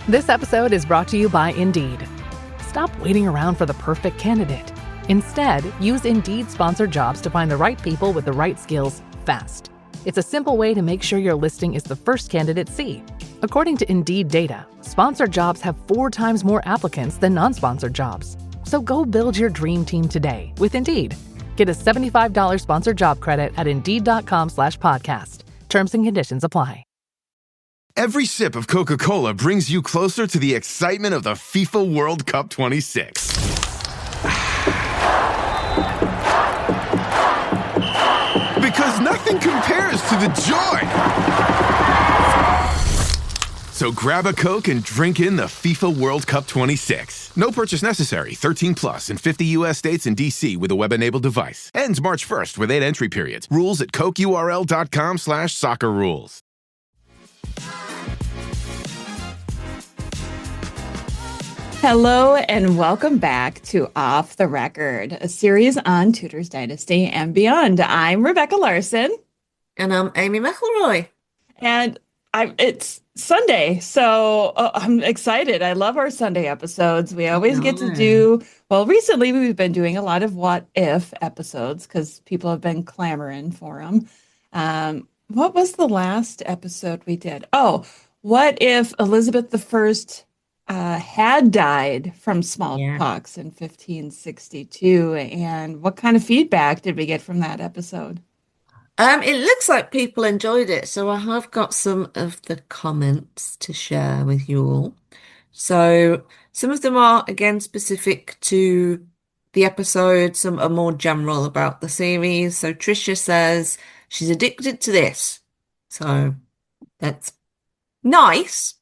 This episode is brought to you by Indeed. Stop waiting around for the perfect candidate. Instead, use Indeed sponsored jobs to find the right people with the right skills fast. It's a simple way to make sure your listing is the first candidates see. According to Indeed data, sponsored jobs have 4 times more applicants than non-sponsored jobs. So go build your dream team today with Indeed. Get a $75 sponsored job credit at Indeed.com/podcast. Terms and conditions apply. Every sip of Coca-Cola brings you closer to the excitement of the FIFA World Cup 26. Because nothing compares to the joy. So grab a Coke and drink in the FIFA World Cup 26. No purchase necessary. 13 plus in 50 U.S. states and D.C. with a web-enabled device. Ends March 1st with 8 entry periods. Rules at cokeurl.com/soccer rules. Hello and welcome back to Off the Record, a series on Tudor's Dynasty and beyond. I'm Rebecca Larson. And I'm Amy McElroy. And it's Sunday, so I'm excited. I love our Sunday episodes. We always get to do, well, recently we've been doing a lot of what if episodes because people have been clamoring for them. What was the last episode we did? Oh, what if Elizabeth I had died from smallpox in 1562, and what kind of feedback did we get from that episode? It looks like people enjoyed it, so I have got some of the comments to share with you all. So some of them are, again, specific to the episode. Some are more general about the series. So Tricia says she's addicted to this. So that's nice.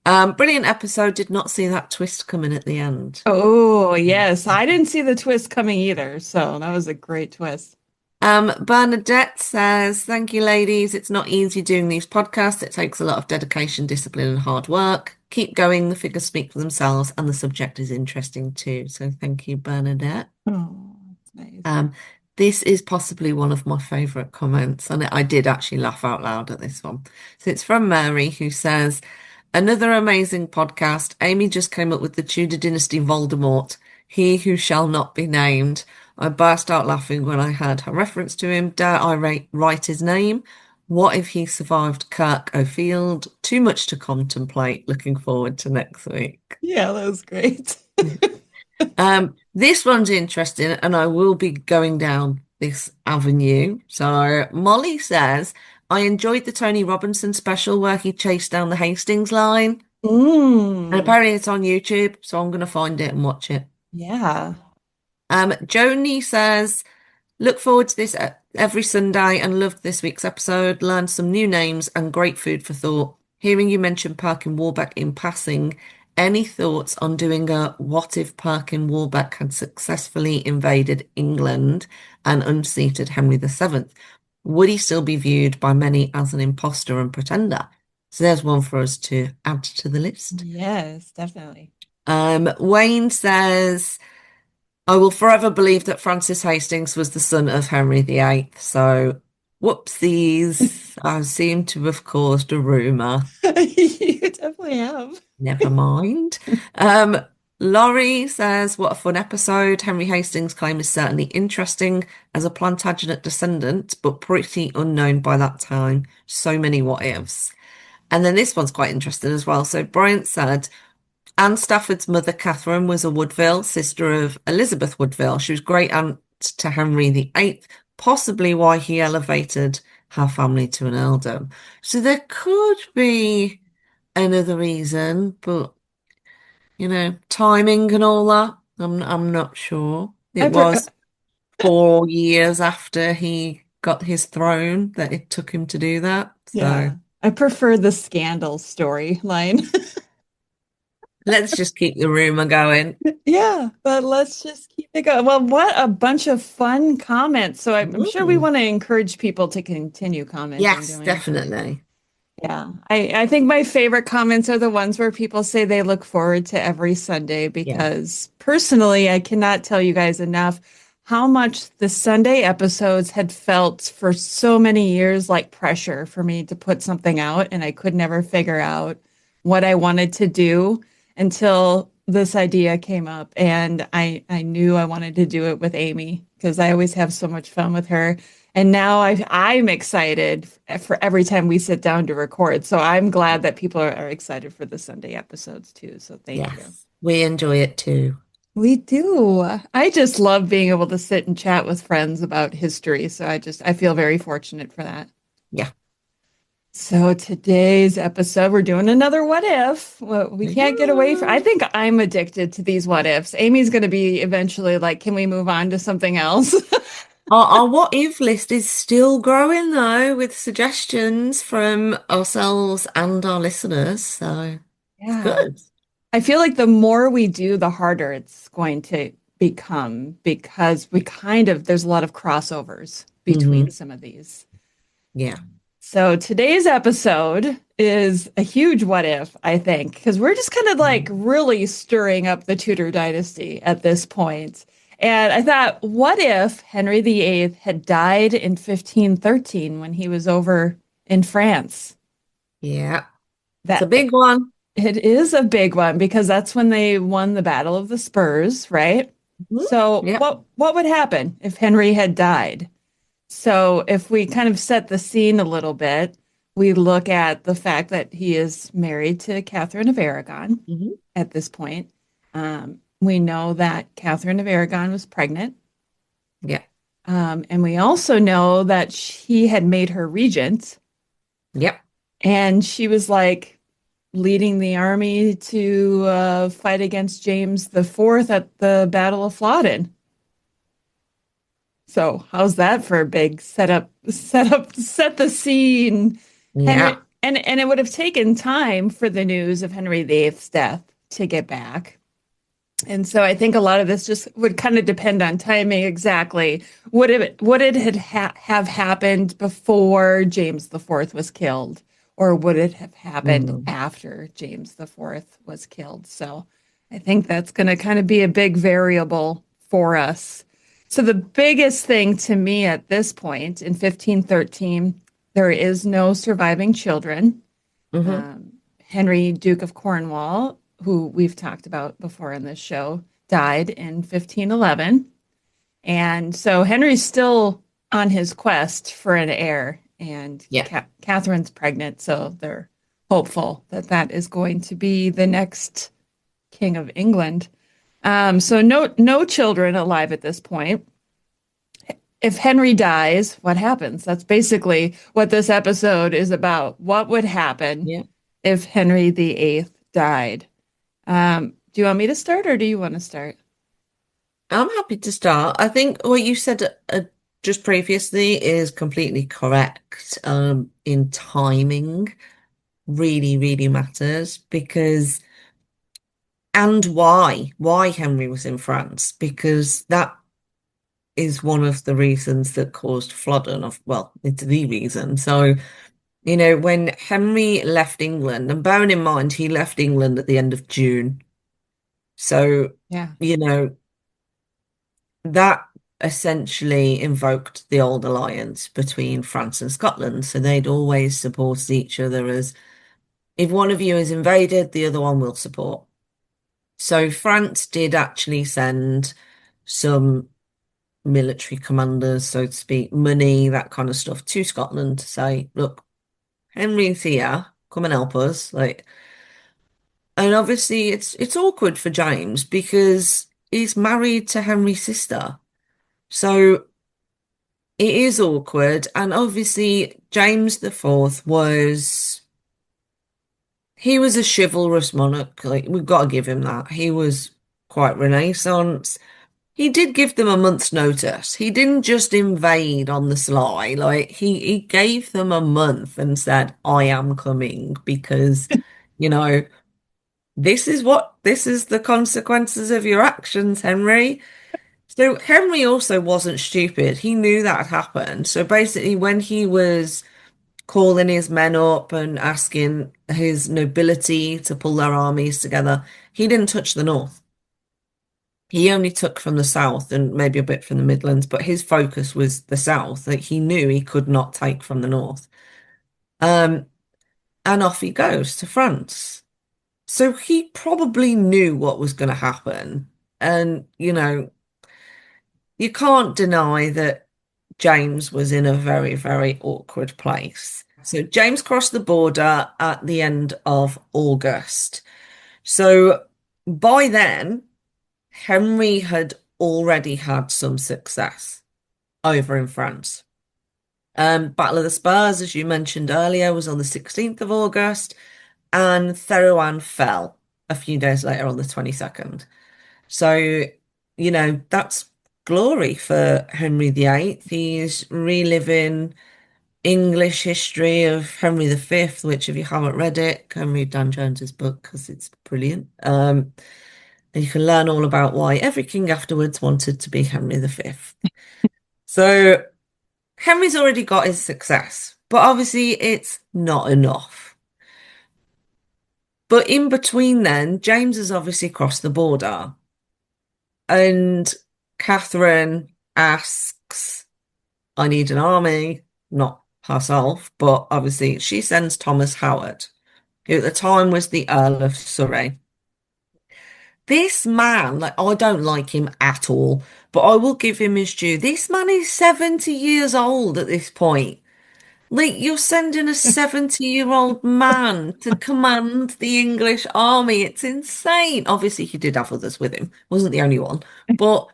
Brilliant episode. Did not see that twist coming at the end. Oh, yes. I didn't see the twist coming either. So that was a great twist. Bernadette says, thank you, ladies. It's not easy doing these podcasts. It takes a lot of dedication, discipline, and hard work. Keep going. The figures speak for themselves, and the subject is interesting too. So thank you, Bernadette. Oh, that's nice. This is possibly one of my favourite comments, and I did actually laugh out loud at this one. So it's from Mary, who says, another amazing podcast. Amy just came up with the Tudor Dynasty Voldemort, he who shall not be named. I burst out laughing when I heard her reference to him. Dare I write his name? What if he survived Kirk O'Field? Too much to contemplate. Looking forward to next week. Yeah, that was great. This one's interesting, and I will be going down this avenue. So Molly says, I enjoyed the Tony Robinson special where he chased down the Hastings line. And apparently it's on YouTube, so I'm going to find it and watch it. Yeah. Joni says, look forward to this every Sunday and loved this week's episode. Learned some new names and great food for thought. Hearing you mention Perkin Warbeck in passing, any thoughts on doing a what if Perkin Warbeck had successfully invaded England and unseated Henry VII? Would he still be viewed by many as an imposter and pretender? So there's one for us to add to the list. Yes, definitely. Wayne says, I will forever believe that Francis Hastings was the son of Henry VIII. So whoopsies, I seem to have caused a rumour. You definitely have. Never mind. Laurie says, what a fun episode. Henry Hastings' claim is certainly interesting as a Plantagenet descendant, but pretty unknown by that time. So many what ifs. And then this one's quite interesting as well. So Bryant said, Anne Stafford's mother, Catherine, was a Woodville, sister of Elizabeth Woodville. She was great aunt to Henry VIII, possibly why he elevated her family to an earldom. So there could be another reason, but you know, timing and all that. I'm not sure. It was 4 years after he got his throne that it took him to do that. So yeah, I prefer the scandal storyline. let's just keep the rumor going. Yeah, but let's just keep it going. Well, what a bunch of fun comments. So I'm sure we want to encourage people to continue commenting. Yes, definitely. Yeah, I think my favorite comments are the ones where people say they look forward to every Sunday because personally, I cannot tell you guys enough how much the Sunday episodes had felt for so many years like pressure for me to put something out, and I could never figure out what I wanted to do until this idea came up, and I knew I wanted to do it with Amy because I always have so much fun with her. And now I'm excited for every time we sit down to record. So I'm glad that people are excited for the Sunday episodes too. So thank you. Yes, we enjoy it too. We do. I just love being able to sit and chat with friends about history. So I feel very fortunate for that. Yeah. So today's episode, we're doing another what if. Well, we can't get away from, I think I'm addicted to these what ifs. Amy's going to be eventually like, can we move on to something else? Our what if list is still growing though, with suggestions from ourselves and our listeners. So it's Yeah. good. I feel like the more we do, the harder it's going to become because there's a lot of crossovers between Hmm. some of these. Yeah. So today's episode is a huge what if, I think, because we're just kind of like really stirring up the Tudor dynasty at this point. And I thought, what if Henry VIII had died in 1513 when he was over in France? Yeah. It's a That big one. it is a big one because that's when they won the Battle of the Spurs, right? Mhm. So Yeah. what would happen if Henry had died? So if we kind of set the scene a little bit, we look at the fact that he is married to Catherine of Aragon Hmm. at this point. We know that Catherine of Aragon was pregnant. Yeah. And we also know that he had made her regent, Yep. and she was like leading the army to fight against James the Fourth at the Battle of Flodden. So how's that for a big set the scene? Henry, Yeah. and it would have taken time for the news of Henry VIII's death to get back. And so I think a lot of this just would kind of depend on timing exactly. Would it have happened before James the Fourth was killed, or would it have happened Mm. after James the Fourth was killed? So I think that's going to kind of be a big variable for us. So the biggest thing to me at this point in 1513, there is no surviving children. Hmm. Um, Henry, Duke of Cornwall, who we've talked about before in this show, died in 1511. And so Henry's still on his quest for an heir, and Yeah. Catherine's pregnant, so they're hopeful that that is going to be the next King of England. So no children alive at this point. If Henry dies, what happens? That's basically what this episode is about. What would happen Yeah. if Henry VIII died? Do you want me to start or do you want to start? I'm happy to start. I think what you said just previously is completely correct. In timing really, really matters because, and why Henry was in France, because that is one of the reasons that caused Flodden of, well, it's the reason. So, when Henry left England, and bearing in mind he left England at the end of June. So, Yeah. you know, that essentially invoked the old alliance between France and Scotland. So they'd always support each other as if one of you is invaded, the other one will support. So France did actually send some military commanders, so to speak, money, that kind of stuff to Scotland to say, look, Henry's here, come and help us. And obviously it's awkward for James because he's married to Henry's sister. So it is awkward. And obviously James the Fourth he was a chivalrous monarch. Like, we've got to give him that. He was quite Renaissance. He did give them a month's notice. He didn't just invade on the sly. Like, he gave them a month and said, I am coming because, you know, this is the consequences of your actions, Henry. So Henry also wasn't stupid. He knew that had happened. So basically, when he was calling his men up and asking his nobility to pull their armies together, he didn't touch the north. He only took from the south and maybe a bit from the Midlands, but his focus was the south. Like, he knew he could not take from the north. Um, and off he goes to France. So he probably knew what was going to happen. And, you can't deny that James was in a very, very awkward place. So James crossed the border at the end of August. So by then, Henry had already had some success over in France. Battle of the Spurs, as you mentioned earlier, was on the 16th of August, and Therouanne fell a few days later on the 22nd. So, that's glory for Henry VIII. He's reliving English history of Henry V, which, if you haven't read it, go and read Dan Jones's book because it's brilliant. And you can learn all about why every king afterwards wanted to be Henry V. So Henry's already got his success, but obviously it's not enough. But in between then, James has obviously crossed the border. And Catherine asks, I need an army, not herself, but obviously she sends Thomas Howard, who at the time was the Earl of Surrey. This man, like, I don't like him at all, but I will give him his due. This man is 70 years old at this point. Like, you're sending a 70-year-old man to command the English army. It's insane. Obviously, he did have others with him. Wasn't the only one. But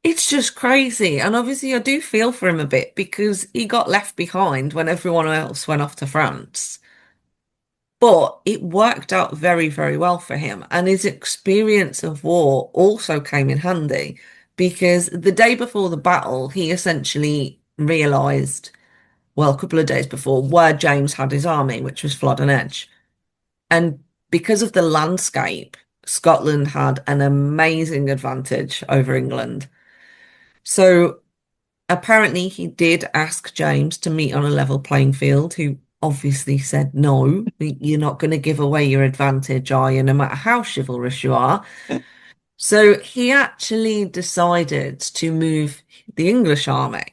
it's just crazy. And obviously, I do feel for him a bit because he got left behind when everyone else went off to France. But it worked out very, very well for him. And his experience of war also came in handy because the day before the battle, he essentially realised, well, a couple of days before, where James had his army, which was Flodden Edge. And because of the landscape, Scotland had an amazing advantage over England. So apparently he did ask James to meet on a level playing field, who obviously said no, you're not going to give away your advantage, are you, no matter how chivalrous you are. So he actually decided to move the English army.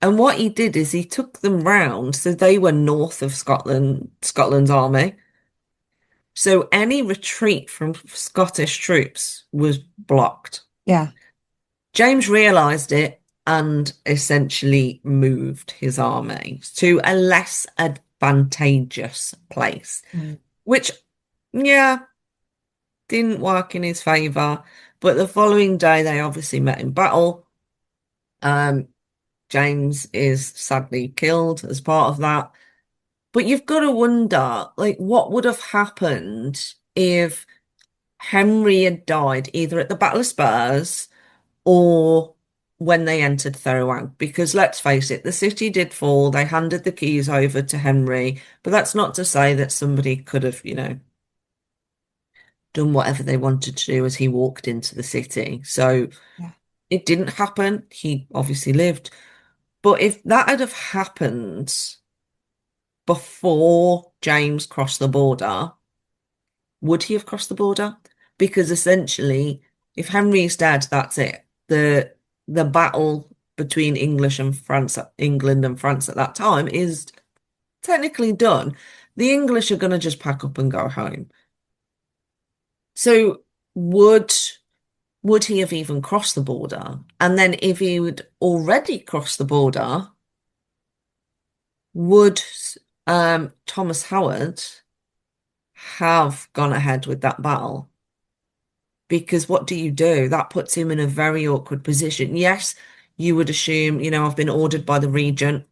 And what he did is he took them round, so they were north of Scotland's army. So any retreat from Scottish troops was blocked. Yeah. James realised it and essentially moved his army to a less advantageous place, which, yeah, didn't work in his favour. But the following day, they obviously met in battle. James is sadly killed as part of that. But you've got to wonder, like, what would have happened if Henry had died either at the Battle of Spurs or when they entered Therouanne? Because let's face it, the city did fall. They handed the keys over to Henry, but that's not to say that somebody could have, done whatever they wanted to do as he walked into the city. So it didn't happen. He obviously lived. But if that had have happened before James crossed the border, would he have crossed the border? Because essentially, if Henry's dead, that's it. The battle between England and France at that time is technically done. The English are going to just pack up and go home. So would he have even crossed the border? And then if he would already crossed the border, would Thomas Howard have gone ahead with that battle? Because what do you do? That puts him in a very awkward position. Yes, you would assume, I've been ordered by the regent.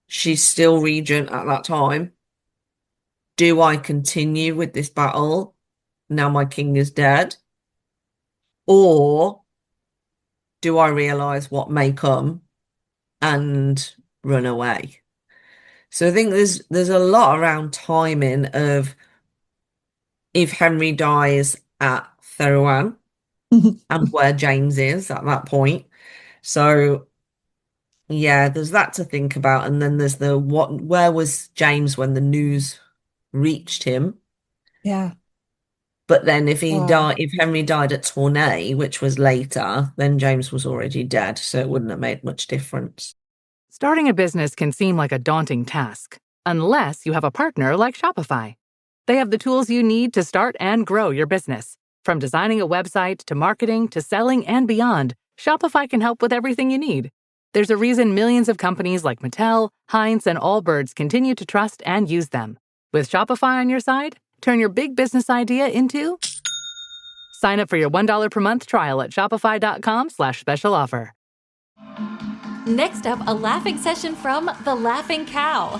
She's still regent at that time. Do I continue with this battle now my king is dead? Or do I realise what may come and run away? So I think there's a lot around timing of if Henry dies at Therouanne and where James is at that point. So yeah, there's that to think about. And then there's where was James when the news reached him? Yeah. But then if Henry died at Tournai, which was later, then James was already dead, so it wouldn't have made much difference. Starting a business can seem like a daunting task, unless you have a partner like Shopify. They have the tools you need to start and grow your business. From designing a website to marketing to selling and beyond, Shopify can help with everything you need. There's a reason millions of companies like Mattel, Heinz, and Allbirds continue to trust and use them. With Shopify on your side, turn your big business idea into... Sign up for your $1 per month trial at shopify.com/special offer. Next up, a laughing session from the Laughing Cow.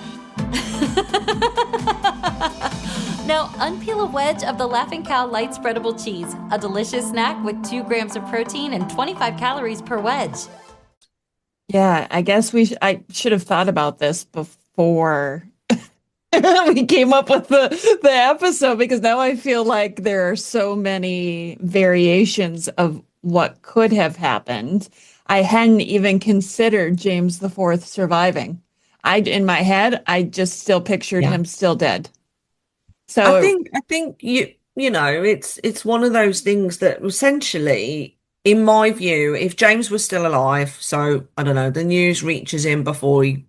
Now, unpeel a wedge of the Laughing Cow light spreadable cheese, a delicious snack with 2 grams of protein and 25 calories per wedge. Yeah, I guess I should have thought about this before we came up with the episode, because now I feel like there are so many variations of what could have happened. I hadn't even considered James IV surviving. In my head, I just still pictured him still dead. So I think you know, it's one of those things that essentially, in my view, if James was still alive, so I don't know, the news reaches him before he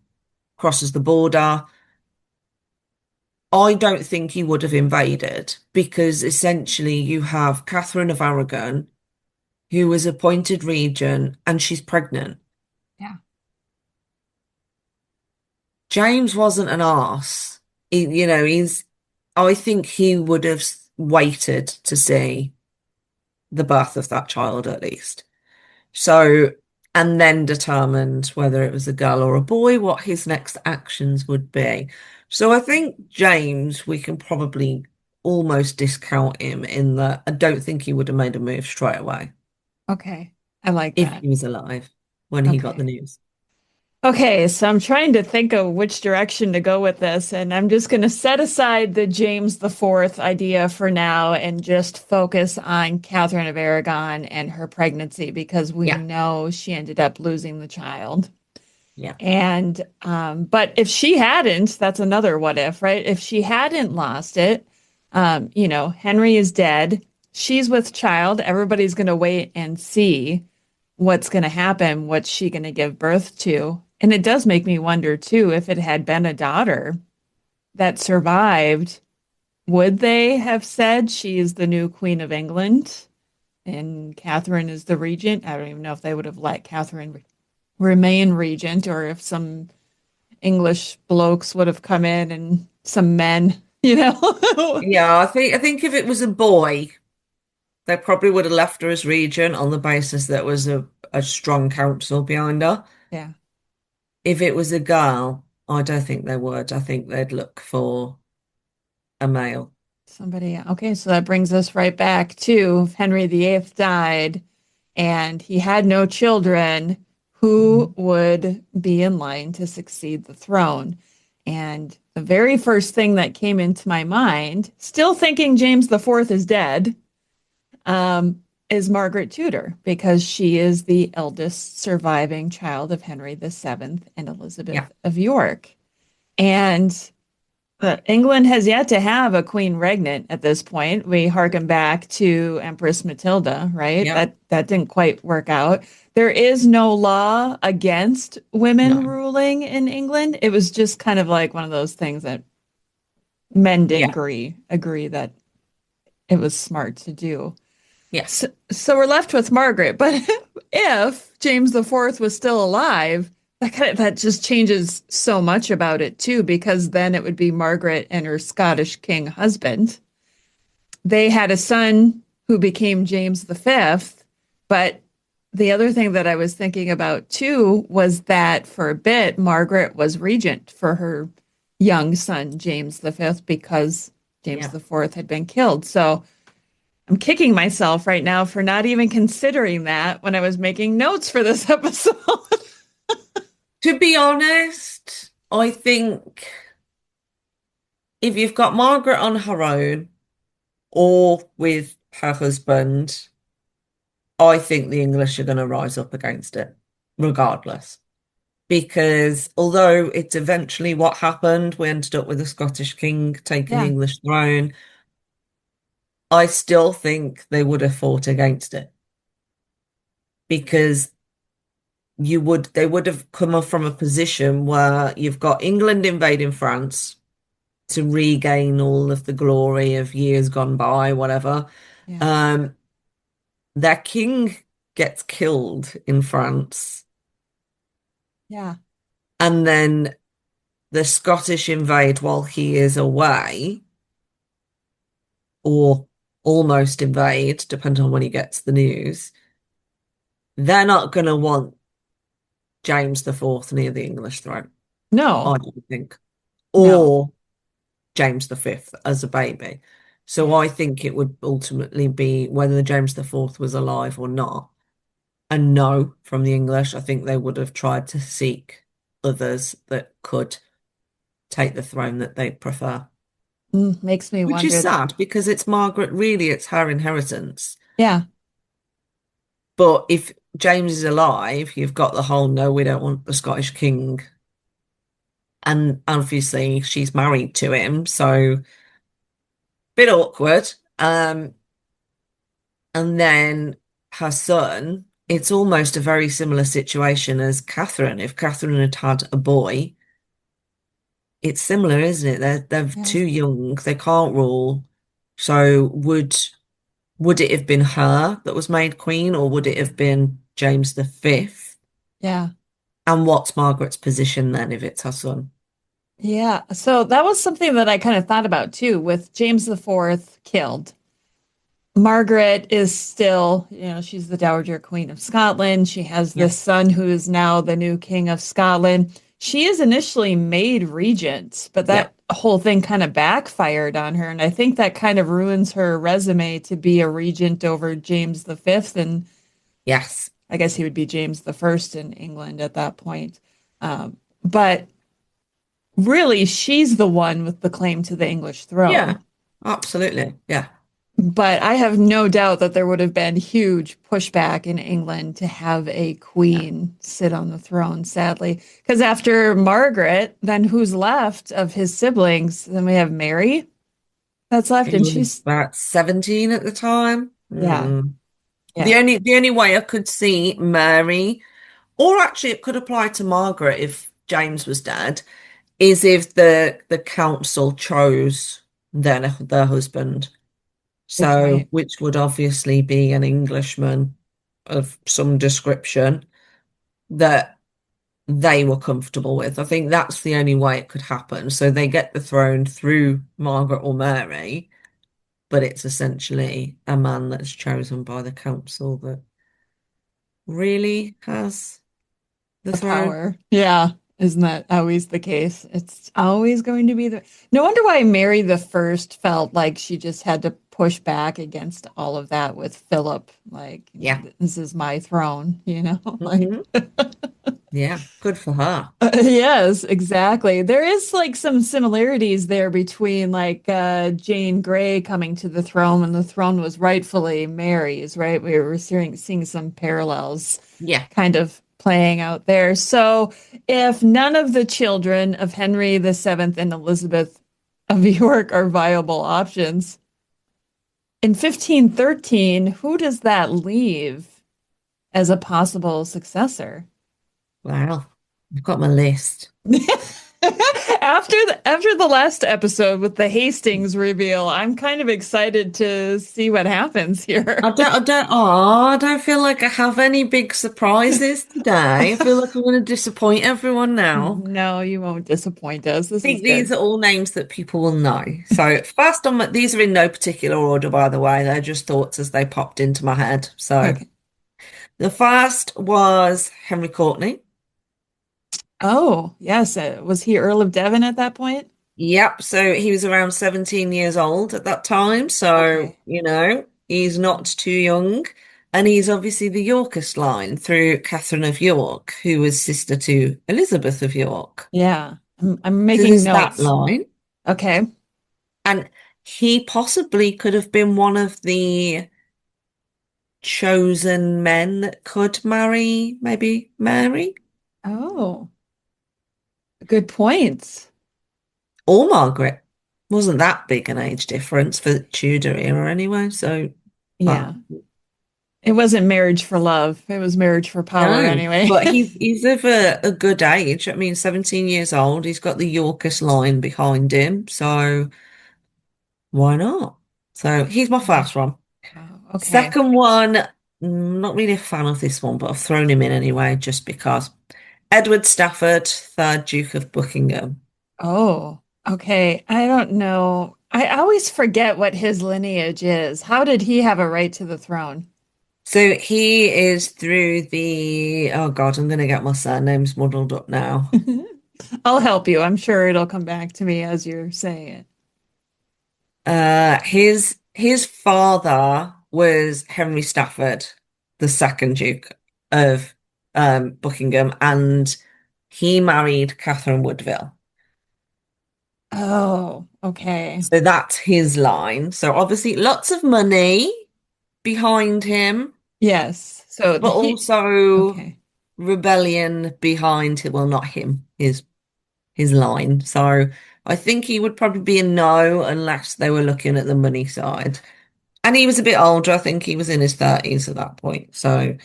crosses the border, I don't think he would have invaded, because essentially you have Catherine of Aragon, who was appointed regent, and she's pregnant. yeah. James wasn't an arse. I think he would have waited to see the birth of that child at least. So, and then determined whether it was a girl or a boy, what his next actions would be. So I think James, we can probably almost discount him in that I don't think he would have made a move straight away Okay. I like if that. he was alive when he got the news. Okay, so I'm trying to think of which direction to go with this, and I'm just going to set aside the James IV idea for now and just focus on Catherine of Aragon and her pregnancy, because we know she ended up losing the child. Yeah. And but if she hadn't, that's another what if, right? If she hadn't lost it, Henry is dead. She's with child. Everybody's going to wait and see what's going to happen. What's she going to give birth to? And it does make me wonder, too, if it had been a daughter that survived, would they have said she is the new Queen of England and Catherine is the regent? I don't even know if they would have let Catherine remain regent, or if some English blokes would have come in and some men, Yeah, I think if it was a boy, they probably would have left her as regent on the basis that was a strong council behind her. Yeah. If it was a girl, I don't think they would. I think they'd look for a male. Somebody. Okay, so that brings us right back to Henry VIII died and he had no children. Who would be in line to succeed the throne? And the very first thing that came into my mind, still thinking James IV is dead, is Margaret Tudor, because she is the eldest surviving child of Henry VII and Elizabeth of York. And England has yet to have a queen regnant at this point. We harken back to Empress Matilda, right? Yeah. That didn't quite work out. There is no law against women ruling in England. It was just kind of like one of those things that men didn't agree that it was smart to do. Yes. So we're left with Margaret. But if James IV was still alive, that just changes so much about it too, because then it would be Margaret and her Scottish king husband. They had a son who became James V, but the other thing that I was thinking about too was that for a bit, Margaret was regent for her young son, James V, because James IV had been killed. So I'm kicking myself right now for not even considering that when I was making notes for this episode. To be honest, I think if you've got Margaret on her own or with her husband, I think the English are going to rise up against it, regardless. Because although it's eventually what happened, we ended up with a Scottish king taking the English throne, I still think they would have fought against it. Because they would have come up from a position where you've got England invading France, to regain all of the glory of years gone by, whatever. Yeah. Um, their king gets killed in France, Yeah. and then the Scottish invade while he is away, or almost invade, depending on when he gets the news. They're not going to want James the Fourth near the English throne, I No. don't think, No. or James the Fifth as a baby. So Yeah. I think it would ultimately be whether James the Fourth was alive or not. And no, from the English, I think they would have tried to seek others that could take the throne that they prefer. Makes me Which is wonder. sad because it's Margaret, really, it's her inheritance. Yeah. But if James is alive, you've got the whole no, we don't want the Scottish king. And obviously she's married to him, so bit awkward. And then her son, it's almost a very similar situation as Catherine. If Catherine had had a boy, it's similar, isn't it? They're Yeah. too young, they can't rule. So would it have been her that was made queen, or would it have been James the Fifth? Yeah. And what's Margaret's position then if it's her son? Yeah. So that was something that I kind of thought about too, with James the Fourth killed. Margaret is still, she's the Dowager Queen of Scotland. She has Yeah. this son who is now the new King of Scotland. She is initially made regent, but Yeah. that whole thing kind of backfired on her. And I think that kind of ruins her resume to be a regent over James the Fifth. And Yes. I guess he would be James the First in England at that point. But really, she's the one with the claim to the English Yeah. throne. Absolutely. Yeah. But I have no doubt that there would have been huge pushback in England to have a Yeah. queen sit on the throne, sadly. Because after Margaret, then who's left of his siblings? Then we have Mary that's left, He and was she's, about 17 at the time. yeah, The yeah, only way I could see Mary, or actually it could apply to Margaret if James was dead, is if the council chose their husband. good So, point. which would obviously be an Englishman of some description that they were comfortable with. I think that's the only way it could happen. So they get the throne through Margaret or Mary, but it's essentially a man that's chosen by the council that really has the The throne. power. Yeah. Isn't that always the case? It's always going to be the. No wonder why Mary the First felt like she just had to push back against all of that with Philip. Like, Yeah. this is my throne, like. Hmm. Yeah, good for her. Yes, exactly. There is like some similarities there between like Jane Grey coming to the throne when the throne was rightfully Mary's, right? We were seeing some parallels Yeah. kind of playing out there. So if none of the children of Henry VII and Elizabeth of York are viable options, in 1513, who does that leave as a possible successor? Wow. I've got my list. After the last episode with the Hastings reveal, I'm kind of excited to see what happens here. I don't feel like I have any big surprises today. I feel like I'm going to disappoint everyone now. No, you won't disappoint us. I This is think these good. are all names that people will know. So first on these are in no particular order, by the way. They're just thoughts as they popped into my head. So Okay. the first was Henry Courtney. Oh, yes. Was he Earl of Devon at that point? Yep. So he was around 17 years old at that time. So, Okay. he's not too young. And he's obviously the Yorkist line through Catherine of York, who was sister to Elizabeth of York. Yeah. I'm So making there's that notes. line. Okay. And he possibly could have been one of the chosen men that could marry maybe Mary Oh, good points. or Margaret. Wasn't that big an age difference for the Tudor era anyway. So, Yeah. well, It wasn't marriage for love. It was marriage for power No, anyway. but he's of a good age. I mean, 17 years old. He's got the Yorkist line behind him, so why not? So he's my first one. Oh, okay. Second one, not really a fan of this one, but I've thrown him in anyway, just because. Edward Stafford, third Duke of Buckingham. Oh, okay. I don't know. I always forget what his lineage is. How did he have a right to the throne? So he is through the, oh God, I'm going to get my surnames muddled up now. I'll help you. I'm sure it'll come back to me as you're saying it. His father was Henry Stafford, the second Duke of Buckingham, and he married Catherine Woodville. Oh, okay. So that's his line. So obviously lots of money behind him, Yes. So but he, also okay. rebellion behind him. Well, not him, his line. So I think he would probably be a no unless they were looking at the money side. And he was a bit older. I think he was in his 30s at that point. So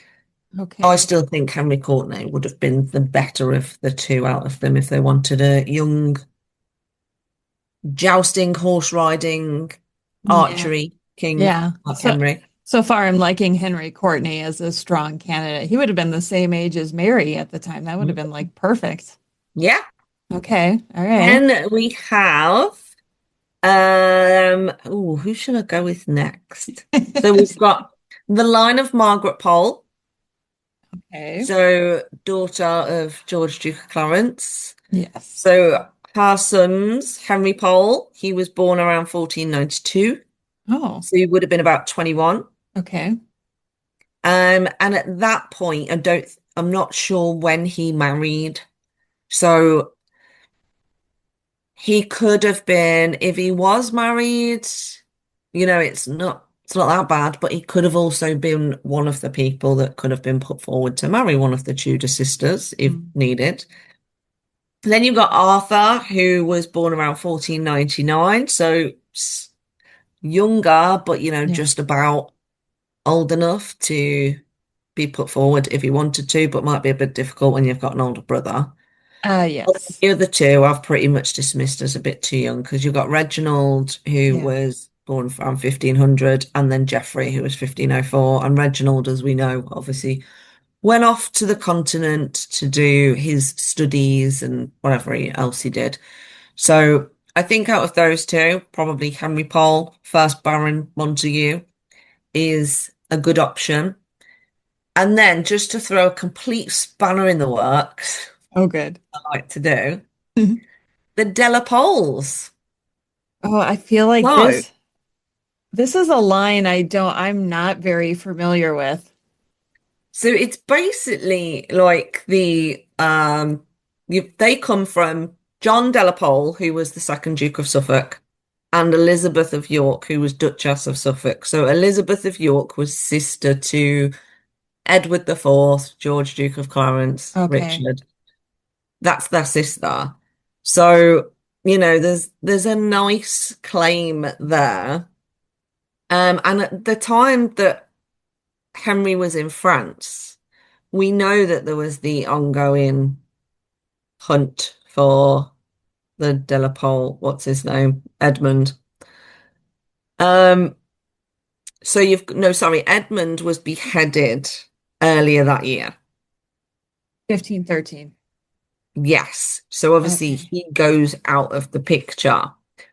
I Okay. still think Henry Courtenay would have been the better of the two out of them if they wanted a young jousting, horse riding, Yeah. archery king Yeah. like So Henry. so far I'm liking Henry Courtney as a strong candidate. He would have been the same age as Mary at the time. That would have been like perfect. Yeah. Okay. All right. Then we have who should I go with next? So we've got the line of Margaret Pole, Okay. so daughter of George Duke of Clarence. Yes. So her son's Henry Pole, he was born around 1492, Oh, so he would have been about 21. okay. And at that point, I'm not sure when he married. So he could have been, if he was married, it's not that bad, but he could have also been one of the people that could have been put forward to marry one of the Tudor sisters if Mm. needed. Then you've got Arthur, who was born around 1499, so younger, but Yeah. just about old enough to be put forward if he wanted to, but might be a bit difficult when you've got an older brother. Yes. The other two I've pretty much dismissed as a bit too young because you've got Reginald, who Yeah. was born around 1500, and then Geoffrey, who was 1504. And Reginald, as we know, obviously went off to the continent to do his studies and whatever else he did. So I think out of those two, probably Henry Pole, first Baron Montague, is a good option. And then just to throw a complete spanner in the works, Oh, good. I like to do the Della Poles. Oh, I feel like So, this is a line I'm not very familiar with. so it's basically like they come from John Della Pole, who was the second Duke of Suffolk, and Elizabeth of York, who was Duchess of Suffolk. So Elizabeth of York was sister to Edward IV, George Duke of Clarence, Okay. Richard. That's their sister. So, there's a nice claim there. And at the time that Henry was in France, we know that there was the ongoing hunt for the De La Pole, what's his name? Edmund. Um, so no, sorry, Edmund was beheaded earlier that year. 1513. Yes. So obviously Okay. he goes out of the picture,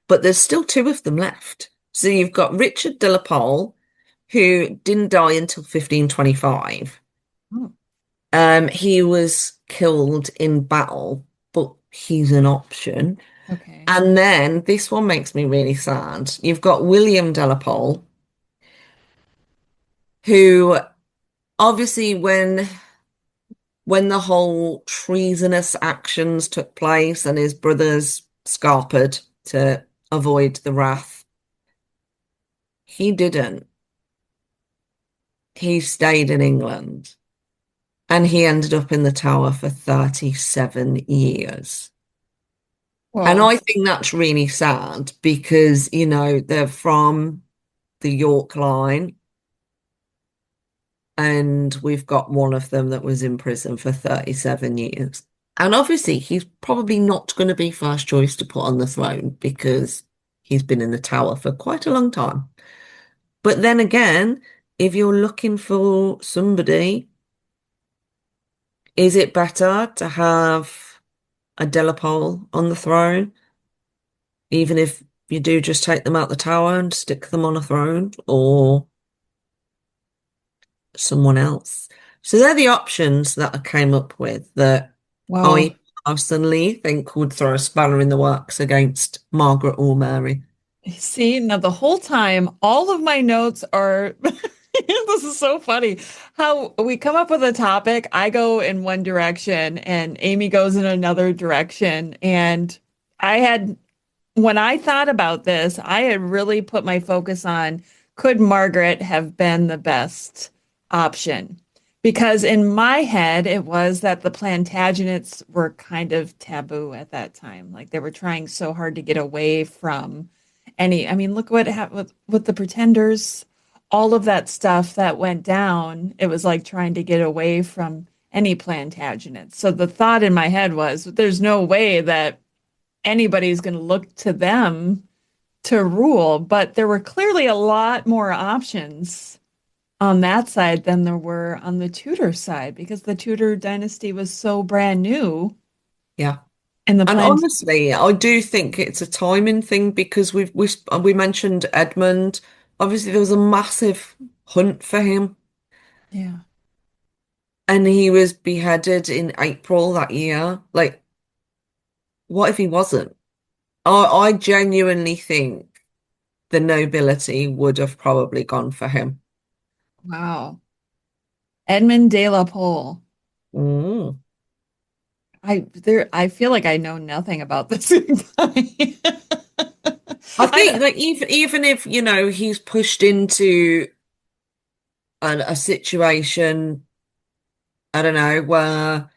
but there's still two of them left. So you've got Richard de la Pole, who didn't die until 1525. Oh, He was killed in battle, but he's an option. okay. And then this one makes me really sad. You've got William de la Pole, who obviously when the whole treasonous actions took place and his brothers scarpered to avoid the wrath, he didn't. He stayed in England and he ended up in the Tower for 37 years. And Whoa. I think that's really sad because, they're from the York line. and we've got one of them that was in prison for 37 years. And obviously, he's probably not going to be first choice to put on the throne because he's been in the tower for quite a long time. But then again, if you're looking for somebody, is it better to have a Delapole on the throne, even if you do just take them out the tower and stick them on a throne, or someone else? So they're the options that I came up with that Wow. I personally think would throw a spanner in the works against Margaret or Mary. See, now the whole time, all of my notes are, this is so funny. How we come up with a topic, I go in one direction and Amy goes in another direction. And I had, when I thought about this, I had really put my focus on could Margaret have been the best option? Because in my head, it was that the Plantagenets were kind of taboo at that time. Like they were trying so hard to get away from any, I mean, look what happened with the Pretenders, all of that stuff that went down. It was like trying to get away from any Plantagenets. So the thought in my head was there's no way that anybody's going to look to them to rule, but there were clearly a lot more options on that side than there were on the Tudor side because the Tudor dynasty was so brand new Yeah. and the And plant. honestly, I do think it's a timing thing because we mentioned Edmund. Obviously, there was a massive hunt for him, Yeah. and he was beheaded in April that year. Like, what if he wasn't? I genuinely think the nobility would have probably gone for him. Wow. Edmund de la Pole. Mm. I feel like I know nothing about this guy. I I think that even if, he's pushed into a situation, I don't know, where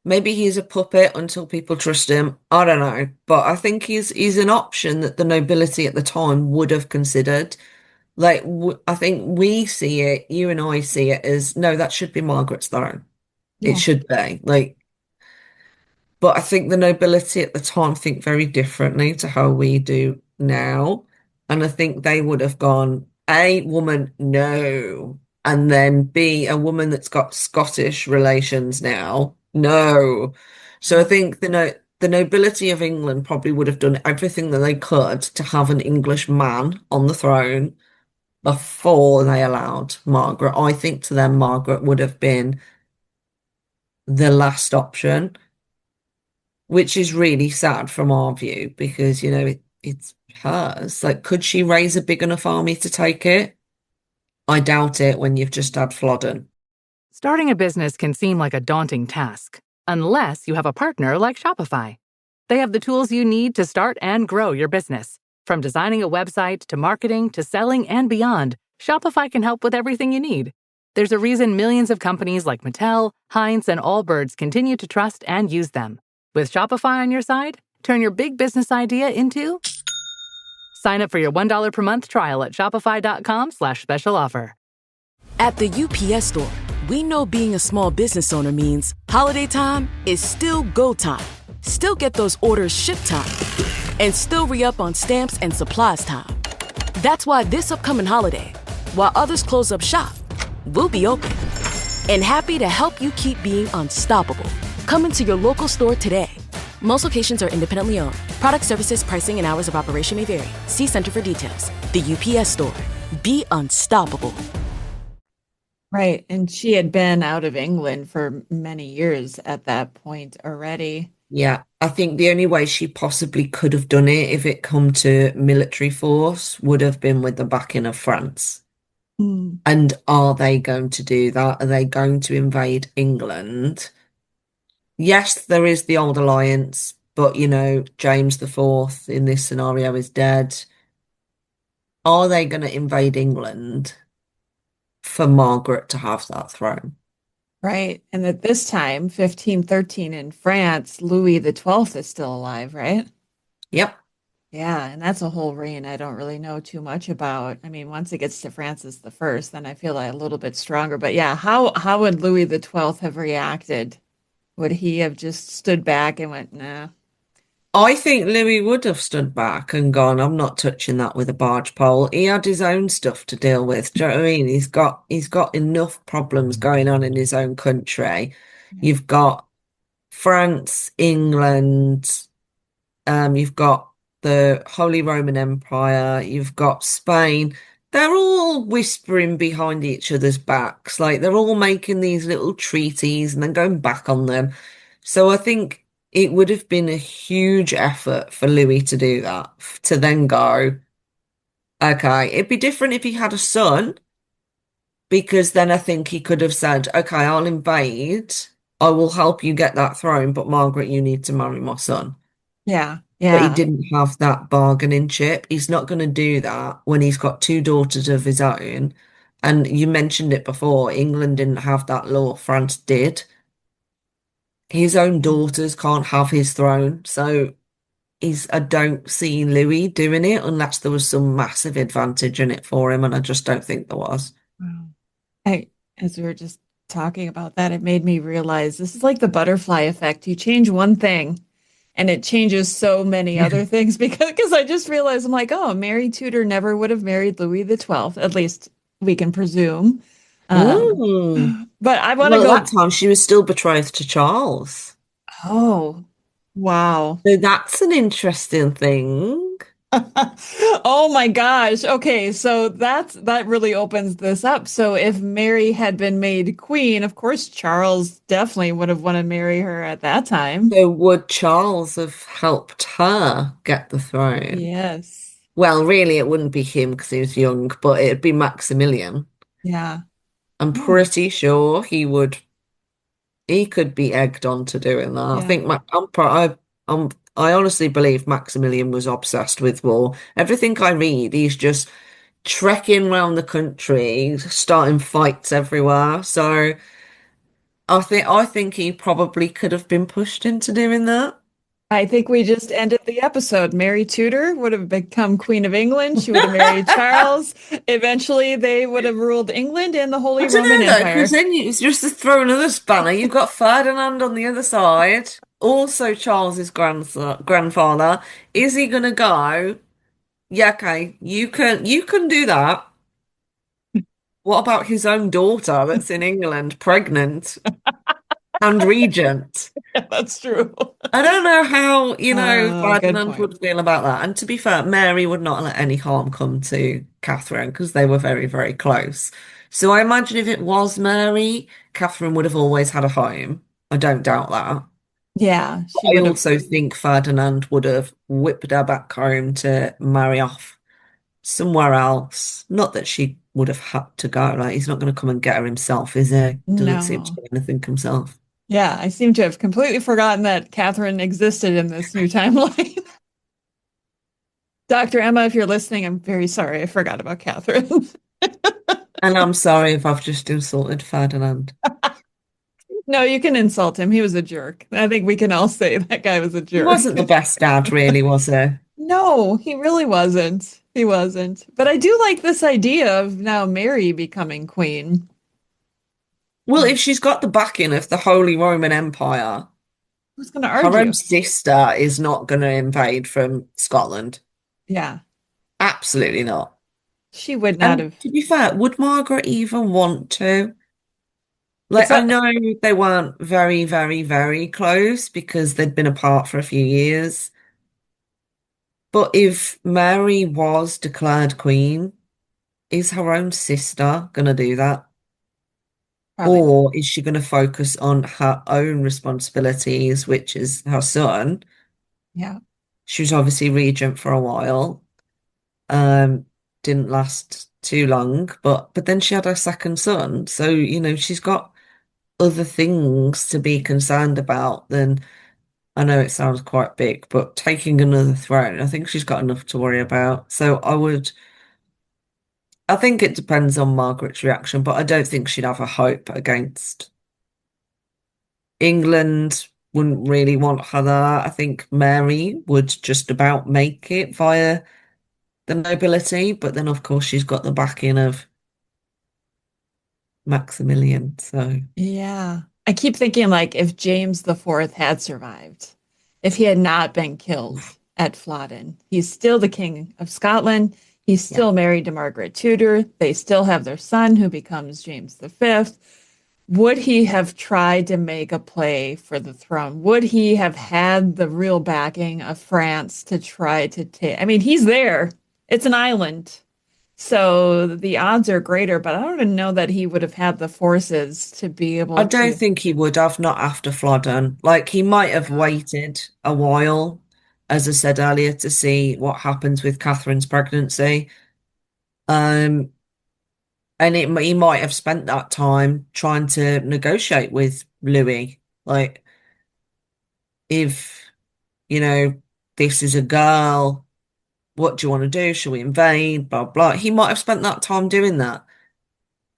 maybe he's a puppet until people trust him. I don't know, but I think he's an option that the nobility at the time would have considered. Like I think we see it, you and I see it as no, that should be Margaret's throne. It yeah. should be like, but I think the nobility at the time think very differently to how we do now, and I think they would have gone A, woman, no, and then B, a woman that's got Scottish relations now, no. So I think the nobility of England probably would have done everything that they could to have an English man on the throne before they allowed Margaret. I think to them, Margaret would have been the last option, which is really sad from our view because, it's hers. Like, could she raise a big enough army to take it? I doubt it when you've just had Flodden. Starting a business can seem like a daunting task, unless you have a partner like Shopify. They have the tools you need to start and grow your business. From designing a website to marketing to selling and beyond, Shopify can help with everything you need. There's a reason millions of companies like Mattel, Heinz, and Allbirds continue to trust and use them. With Shopify on your side, turn your big business idea into... Sign up for your $1 per month trial at shopify.com/special offer. At the UPS Store, we know being a small business owner means holiday time is still go time. Still get those orders shipped time. And still re-up on stamps and supplies time. That's why this upcoming holiday, while others close up shop, we'll be open. And happy to help you keep being unstoppable. Come into your local store today. Most locations are independently owned. Product services, pricing, and hours of operation may vary. See Center for details. The UPS Store. Be unstoppable. Right. And she had been out of England for many years at that point already. Yeah, I think the only way she possibly could have done it if it come to military force would have been with the backing of France. Hmm. And are they going to do that? Are they going to invade England? Yes, there is the old alliance, but James the Fourth in this scenario is dead. Are they going to invade England for Margaret to have that throne? Right. And at this time, 1513 in France, Louis the XII is still alive, right? Yep. Yeah, and that's a whole reign I don't really know too much about. I mean, once it gets to Francis the First, then I feel like a little bit stronger. But yeah, how would Louis the XII have reacted? Would he have just stood back and went, nah? I think Louis would have stood back and gone, I'm not touching that with a barge pole. He had his own stuff to deal with. Do you know what I mean? He's got enough problems going on in his own country. Yeah. You've got France, England, you've got the Holy Roman Empire, you've got Spain. They're all whispering behind each other's backs. Like they're all making these little treaties and then going back on them. So I think it would have been a huge effort for Louis to do that, to then go, okay, it'd be different if he had a son, because then I think he could have said, okay, I'll invade. I will help you get that throne, but Margaret, you need to marry my son. Yeah, But he yeah. didn't have that bargaining chip. He's not going to do that when he's got two daughters of his own. And you mentioned it before, England didn't have that law, France did. His own daughters can't have his throne. So I don't see Louis doing it unless there was some massive advantage in it for him. And I just don't think there was. Wow. I, as we were just talking about that, it made me realize this is like the butterfly effect. You change one thing and it changes so many Yeah. other things because I just realized I'm like, oh, Mary Tudor never would have married Louis the XII. At least we can presume. Um, Mm. but I want to Well, at that go, time, she was still betrothed to Charles. oh, wow. So that's an interesting thing. Oh my gosh. Okay, so that really opens this up. So if Mary had been made queen, of course Charles definitely would have wanted to marry her at that time. So would Charles have helped her get the throne? Yes. Well, really, it wouldn't be him because he was young, but it'd be Maximilian. Yeah. I'm Oh, pretty sure he could be egged on to doing that. I yeah. think I honestly believe Maximilian was obsessed with war. Everything I read, he's just trekking around the country, starting fights everywhere. So I think he probably could have been pushed into doing that. I think we just ended the episode. Mary Tudor would have become Queen of England. She would have married Charles. Eventually, they would have ruled England and the I Holy don't Roman know though, because Empire. then it's just to throw another spanner. You've got Ferdinand on the other side, also Charles's grandfather. Is he gonna go? Yeah, okay, you can do that. What about his own daughter that's in England, pregnant and regent? Yeah, that's true. I don't know how, Good Ferdinand point. would feel about that. And to be fair, Mary would not let any harm come to Catherine because they were very, very close. So I imagine if it was Mary, Catherine would have always had a home. I don't doubt that. Yeah, she I would have. also think Ferdinand would have whipped her back home to marry off somewhere else. Not that she would have had to go. Like, he's not going to come and get her himself, is he? Doesn't seem to No. do anything himself. Yeah, I seem to have completely forgotten that Catherine existed in this new timeline. Dr. Emma, if you're listening, I'm very sorry. I forgot about Catherine. And I'm sorry if I've just insulted Ferdinand. No, you can insult him. He was a jerk. I think we can all say that guy was a He jerk. wasn't the best dad, really, was he? No, he really wasn't. He wasn't. But I do like this idea of now Mary becoming queen. Well, if she's got the backing of the Holy Roman Empire, Who's going to her own argue? sister is not going to invade from Scotland. Yeah, Absolutely not. she would not And have. to be fair, would Margaret even want to? It's Like, I not. know they weren't very, very, very close because they'd been apart for a few years. But if Mary was declared queen, is her own sister going to do that? Probably not. Or is she going to focus on her own responsibilities, which is her son? Yeah. She was obviously regent for a while. Um, didn't last too long, but then she had her second son. So, she's got other things to be concerned about than I know it sounds quite big, but taking another throne, I think she's got enough to worry about. So I think it depends on Margaret's reaction, but I don't think she'd have a hope against England. wouldn't really want her there. I think Mary would just about make it via the nobility, but then of course she's got the backing of Maximilian. So Yeah. I keep thinking like if James the Fourth had survived, if he had not been killed at Flodden, he's still the King of Scotland. He's yeah. still married to Margaret Tudor. They still have their son who becomes James the Fifth. Would he have tried to make a play for the throne? Would he have had the real backing of France to try to take? I mean, he's there. It's an island. So the odds are greater, but I don't even know that he would have had the forces to be I able don't to. think he would have, not after Flodden. Like he might have Yeah. waited a while, as I said earlier, to see what happens with Catherine's pregnancy. Um, and he might have spent that time trying to negotiate with Louis. Like, if, you know, this is a girl, what do you want to do? Shall we invade? Blah, blah. He might have spent that time doing that.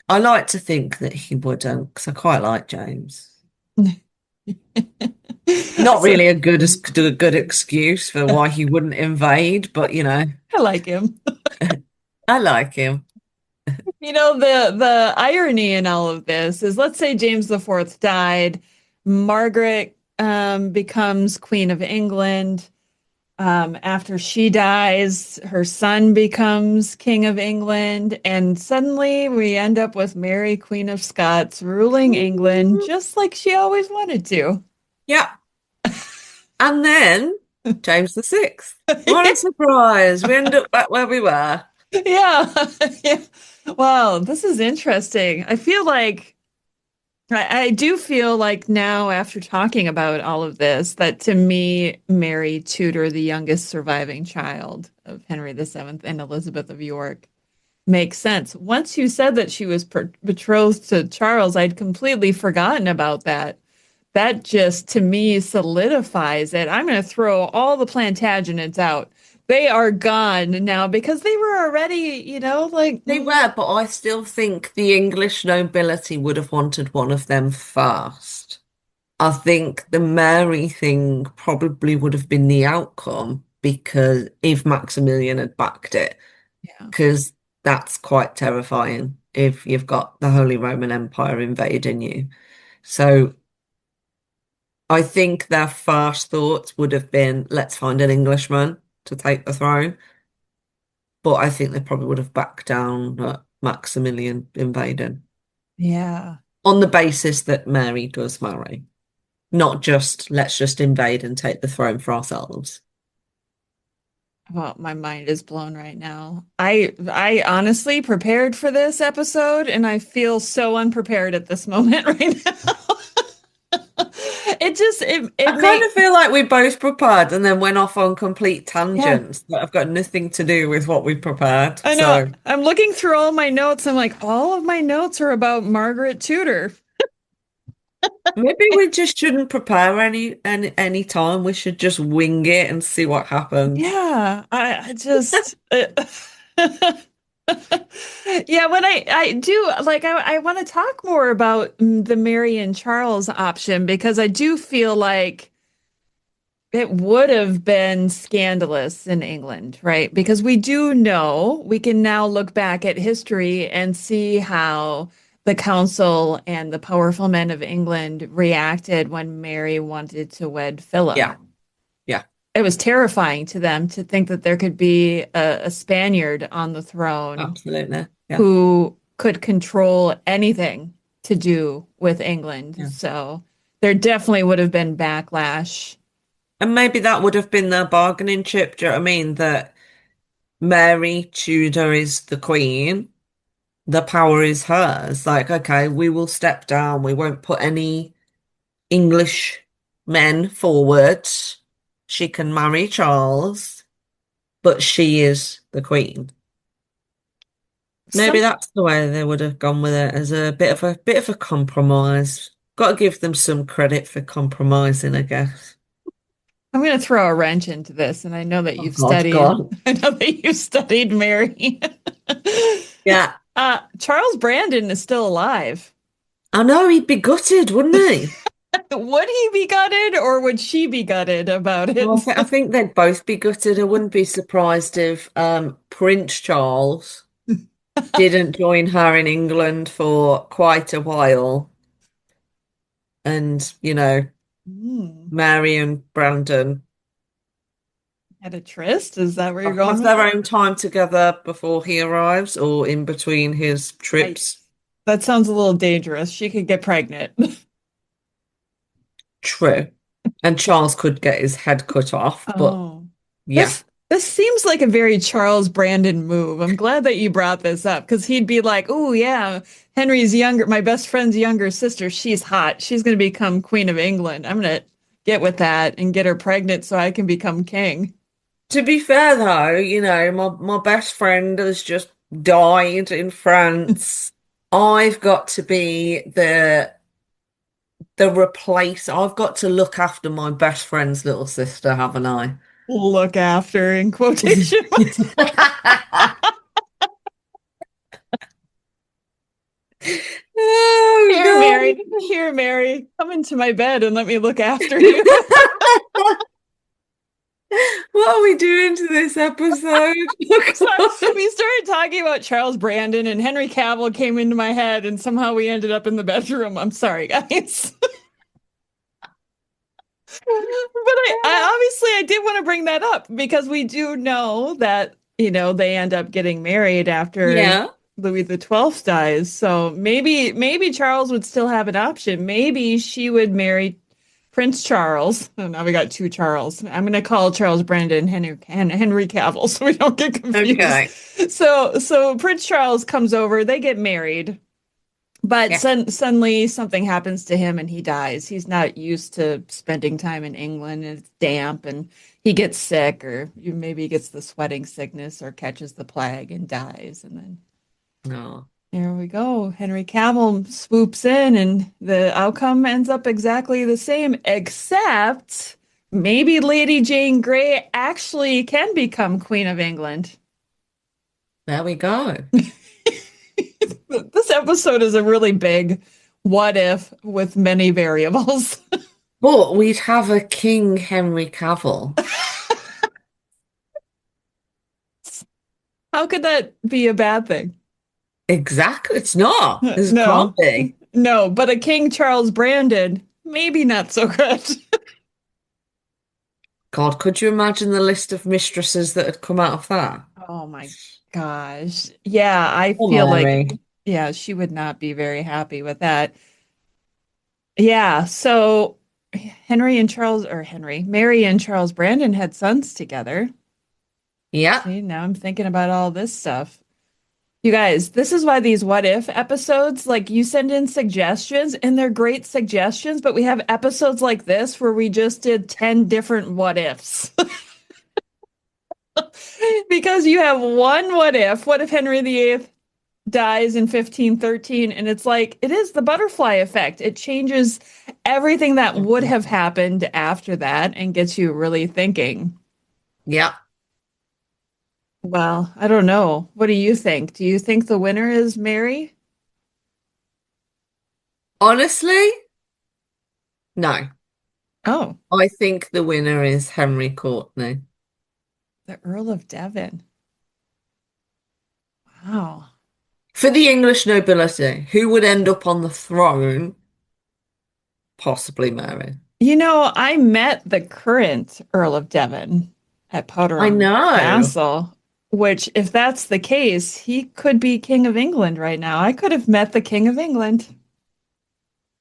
I like to think that he wouldn't, because I quite like James. Not So, really a good excuse for why he wouldn't invade, but I like him. I like him. The irony in all of this is let's say James the Fourth died, Margaret becomes Queen of England. After she dies, her son becomes King of England, and suddenly we end up with Mary, Queen of Scots, ruling England just like she always wanted to. Yeah. And then James the Sixth. What a surprise. We end up back where we were. Yeah. Yeah. Wow, this is interesting. I do feel like now, after talking about all of this, that to me, Mary Tudor, the youngest surviving child of Henry VII and Elizabeth of York, makes sense. Once you said that she was betrothed to Charles, I'd completely forgotten about that. That just, to me, solidifies it. I'm going to throw all the Plantagenets out. They are gone now because they were already, They were, but I still think the English nobility would have wanted one of them first. I think the Mary thing probably would have been the outcome because if Maximilian had backed it, yeah. because that's quite terrifying if you've got the Holy Roman Empire invading you. So I think their first thoughts would have been, let's find an Englishman to take the throne. But I think they probably would have backed down at Maximilian invading Yeah. on the basis that Mary does marry, not just let's just invade and take the throne for ourselves. Well, my mind is blown right now. I honestly prepared for this episode and I feel so unprepared at this moment right now. It I kind makes of feel like we both prepared and then went off on complete yeah. tangents that have got nothing to do with what we prepared. I know. So I'm looking through all my notes. I'm like, all of my notes are about Margaret Tudor. maybe we just shouldn't prepare any time. We should just wing it and see what happens. Yeah, I just yeah, when I do like I want to talk more about the Mary and Charles option because I do feel like it would have been scandalous in England, right? Because we do know, we can now look back at history and see how the council and the powerful men of England reacted when Mary wanted to wed Philip. Yeah, yeah, It was terrifying to them to think that there could be a Spaniard on the throne absolutely. Yeah, who could control anything to do with England. yeah. So there definitely would have been backlash. And maybe that would have been their bargaining chip. Do you know what I mean? That Mary Tudor is the queen, the power is hers. Like, okay, we will step down. We won't put any English men forward. She can marry Charles, but she is the queen. Maybe Some, that's the way they would have gone with it as a bit of a compromise. Got to give them some credit for compromising, I guess. I'm going to throw a wrench into this, and Oh God, God. I know that you've studied Mary. Yeah. Charles Brandon is still alive. I know he'd be gutted, wouldn't he? Would he be gutted or would she be gutted about Well, it? I think they'd both be gutted. I wouldn't be surprised if Prince Charles didn't join her in England for quite a while. And, Hmm. Mary and Brandon At a tryst? Is that where you're going have with their it? own time together before he arrives or in between his trips. Yikes. That sounds a little dangerous. She could get pregnant. True. And Charles could get his head cut off, but Oh. yeah. This seems like a very Charles Brandon move. I'm glad that you brought this up because he'd be like, "Oh yeah, my best friend's younger sister, she's hot. She's going to become Queen of England. I'm going to get with that and get her pregnant so I can become king." To be fair though, my best friend has just died in France. I've got to be the replace. I've got to look after my best friend's little sister, haven't I? Look after in quotation marks. Oh Here, God. Mary. Here, Mary. Come into my bed and let me look after you. What are we doing to this episode? So we started talking about Charles Brandon and Henry Cavill came into my head and somehow we ended up in the bedroom. I'm sorry, guys. But I obviously I did want to bring that up because we do know that, they end up getting married after Yeah. Louis the XII dies. So maybe Charles would still have an option. Maybe she would marry Prince Charles. Oh, now we got two Charles. I'm going to call Charles Brandon Henry Cavill so we don't get confused. Okay. So Prince Charles comes over, they get married. But Yeah. suddenly something happens to him and he dies. He's not used to spending time in England and it's damp and he gets sick or maybe he gets the sweating sickness or catches the plague and dies. And then No. here we go. Henry Cavill swoops in and the outcome ends up exactly the same, except maybe Lady Jane Grey actually can become Queen of England. There we go. This episode is a really big what if with many variables. But we'd have a King Henry Cavill. How could that be a bad thing? Exactly. It's not. This No. can't be. No, but a King Charles Brandon, maybe not so good. God, could you imagine the list of mistresses that had come out of that? Oh my gosh. Yeah, I Oh, feel Mary. like, yeah, she would not be very happy with that. Yeah, so Mary and Charles Brandon had sons together. Yeah. See, now I'm thinking about all this stuff. You guys, this is why these what if episodes, like you send in suggestions and they're great suggestions, but we have episodes like this where we just did 10 different what ifs. Because you have one what if. What if Henry VIII dies in 1513? And it's like, it is the butterfly effect. It changes everything that would have happened after that and gets you really thinking. Yeah. Well, I don't know. What do you think? Do you think the winner is Mary? Honestly, no. Oh, I think the winner is Henry Courtney. the Earl of Devon. Wow. For the English nobility, who would end up on the throne? Possibly Mary. I met the current Earl of Devon at I Powderham know. Castle, which, if that's the case, he could be King of England right now. I could have met the King of England,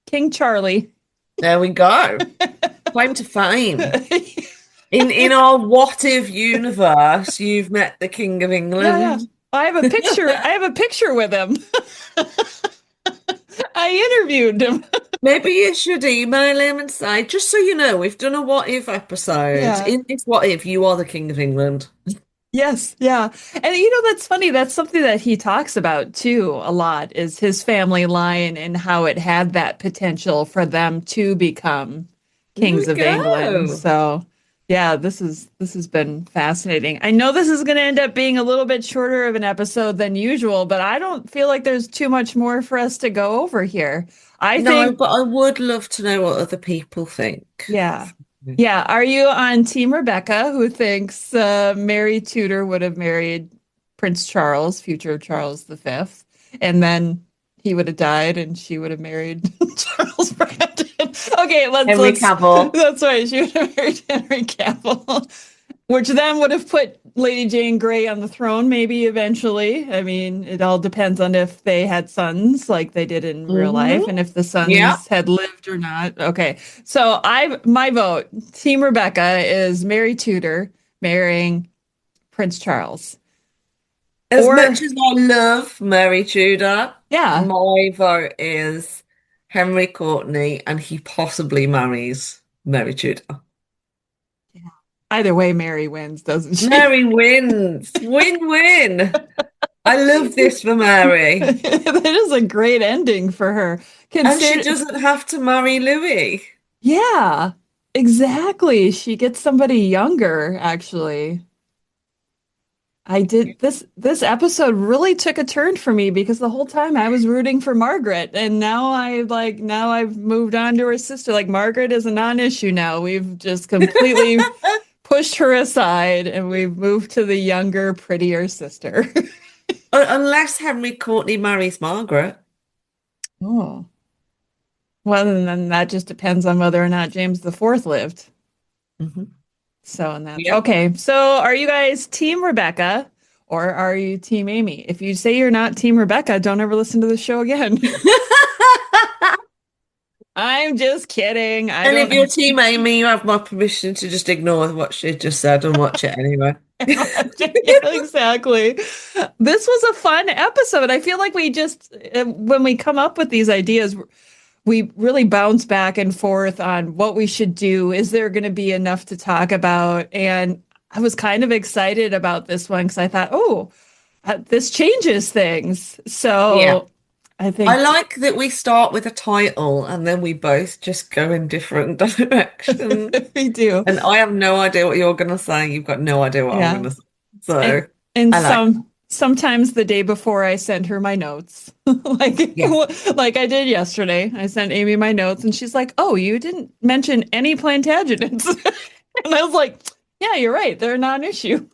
King Charlie. There we go. Claim to fame. In our what if universe, you've met the King of Yeah, England. yeah. I have a picture. I have a picture with him. I interviewed him. Maybe you should email him and say, just so you know, we've done a what if episode. Yeah. In this what if, you are the King of England. Yes, yeah. And that's funny. That's something that he talks about too a lot is his family line and how it had that potential for them to become There kings we of England. go. So Yeah, this has been fascinating. I know this is going to end up being a little bit shorter of an episode than usual, but I don't feel like there's too much more for us to go over here. I No, think, but I would love to know what other people think. yeah. Yeah. Are you on Team Rebecca, who thinks Mary Tudor would have married Prince Charles, future Charles V, and then he would have died and she would have married Charles Brandon? Okay, Henry let's Cavill. that's right. She would have married Henry Cavill, which then would have put Lady Jane Grey on the throne, maybe eventually. I mean, it all depends on if they had sons like they did in real life and if the Yeah. sons had lived or not. Okay. So my vote, Team Rebecca, is Mary Tudor marrying Prince Charles. As Or much as I love Mary Tudor, yeah. my vote is Henry Courtney, and he possibly marries Mary Tudor. Either way, Mary wins, doesn't she? Mary wins. Win-win. I love this for Mary. That is a great ending for her. And she Consider doesn't have to marry Louis. Yeah, exactly. She gets somebody younger, actually. I did this episode really took a turn for me because the whole time I was rooting for Margaret and now I've moved on to her sister. Like Margaret is a non-issue now. We've just completely pushed her aside and we've moved to the younger, prettier sister. Unless Henry Courtney marries Margaret. Oh. Well, and then that just depends on whether or not James the Fourth lived. Mhm. So, and that's Yep. okay. So, are you guys Team Rebecca or are you Team Amy? If you say you're not Team Rebecca, don't ever listen to the show again. I'm just kidding. I And if don't you're Team Amy, you have my permission to just ignore what she just said and watch it anyway. Yeah, exactly. This was a fun episode. I feel like we just, when we come up with these ideas, we really bounce back and forth on what we should do. Is there going to be enough to talk about? And I was kind of excited about this one because I thought, oh, this changes things. So Yeah. I think I like that we start with a title and then we both just go in different directions. we do. And I have no idea what you're going to say. You've got no idea what I'm Yeah. going to say. So And I like sometimes the day before I send her my notes, Yeah. like I did yesterday. I sent Amy my notes and she's like, "Oh, you didn't mention any Plantagenets." And I was like, "Yeah, you're right. They're a non-issue."